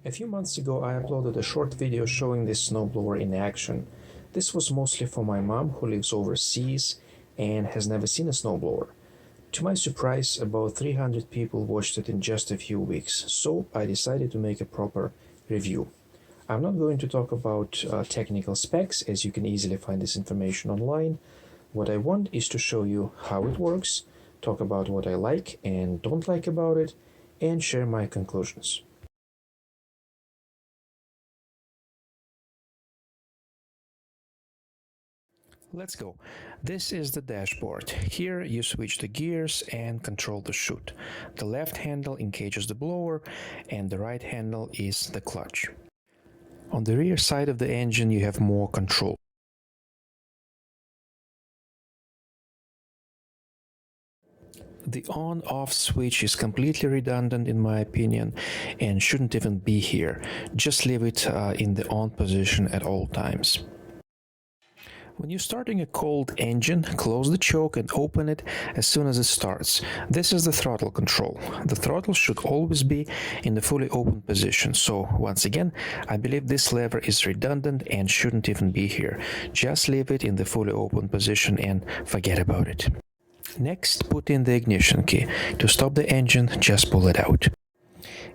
A few months ago, I uploaded a short video showing this snowblower in action. This was mostly for my mom, who lives overseas and has never seen a snowblower. To my surprise, about 300 people watched it in just a few weeks, so I decided to make a proper review. I'm not going to talk about technical specs, as you can easily find this information online. What I want is to show you how it works, talk about what I like and don't like about it, and share my conclusions. Let's go. This is the dashboard. Here you switch the gears and control the chute. The left handle engages the blower and the right handle is the clutch. On the rear side of the engine you have more control. The on-off switch is completely redundant in my opinion and shouldn't even be here. Just leave it in the on position at all times. When you're starting a cold engine, close the choke and open it as soon as it starts. This is the throttle control. The throttle should always be in the fully open position. So once again, I believe this lever is redundant and shouldn't even be here. Just leave it in the fully open position and forget about it. Next, put in the ignition key. To stop the engine, just pull it out.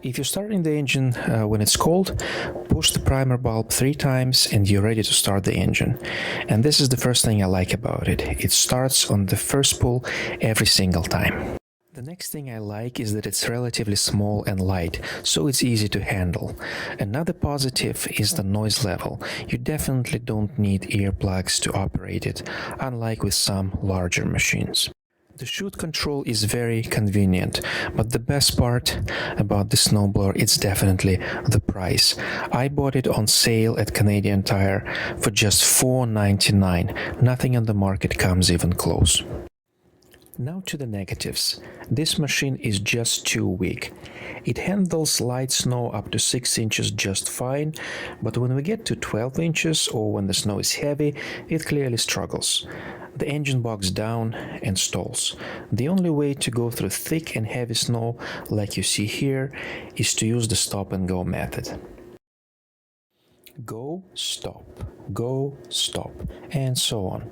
If you're starting the engine when it's cold, push the primer bulb 3 times and you're ready to start the engine. And this is the first thing I like about it. It starts on the first pull every single time. The next thing I like is that it's relatively small and light, so it's easy to handle. Another positive is the noise level. You definitely don't need earplugs to operate it, unlike with some larger machines. The chute control is very convenient, but the best part about the snowblower is definitely the price. I bought it on sale at Canadian Tire for just $4.99. Nothing on the market comes even close. Now to the negatives. This machine is just too weak. It handles light snow up to 6 inches just fine, but when we get to 12 inches or when the snow is heavy, it clearly struggles. The engine bogs down and stalls. The only way to go through thick and heavy snow, like you see here, is to use the stop and go method. Go, stop, and so on.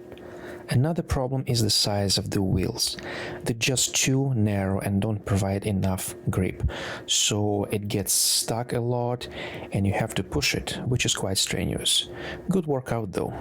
Another problem is the size of the wheels. They're just too narrow and don't provide enough grip, so it gets stuck a lot and you have to push it, which is quite strenuous. Good workout though.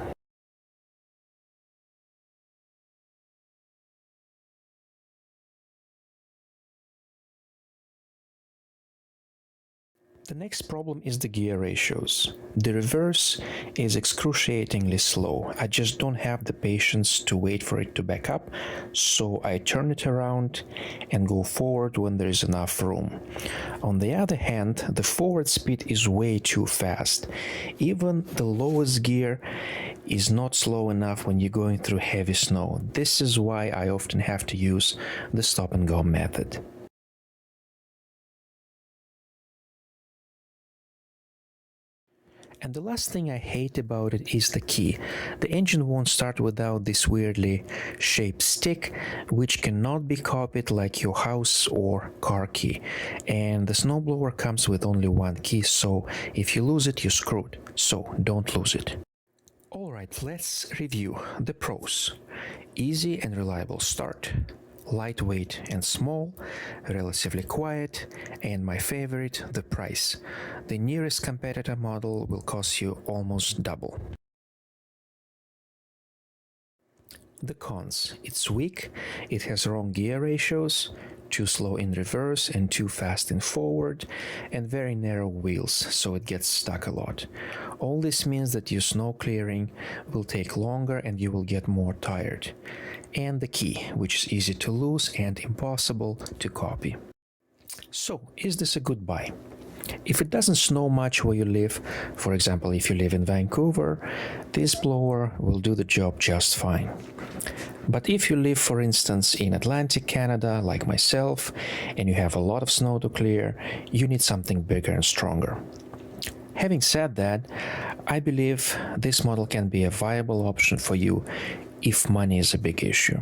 The next problem is the gear ratios. The reverse is excruciatingly slow. I just don't have the patience to wait for it to back up, so I turn it around and go forward when there is enough room. On the other hand, the forward speed is way too fast. Even the lowest gear is not slow enough when you're going through heavy snow. This is why I often have to use the stop and go method. And the last thing I hate about it is the key. The engine won't start without this weirdly shaped stick, which cannot be copied like your house or car key. And the snowblower comes with only one key, so if you lose it, you're screwed. So don't lose it. Alright, let's review the pros. Easy and reliable start. Lightweight and small, relatively quiet, and my favorite, the price. The nearest competitor model will cost you almost double. The cons. It's weak, it has wrong gear ratios, too slow in reverse and too fast in forward, and very narrow wheels, so it gets stuck a lot. All this means that your snow clearing will take longer and you will get more tired. And the key, which is easy to lose and impossible to copy. So, is this a good buy? If it doesn't snow much where you live, for example if you live in Vancouver, this blower will do the job just fine. But if you live, for instance, in Atlantic Canada, like myself, and you have a lot of snow to clear, you need something bigger and stronger. Having said that, I believe this model can be a viable option for you if money is a big issue.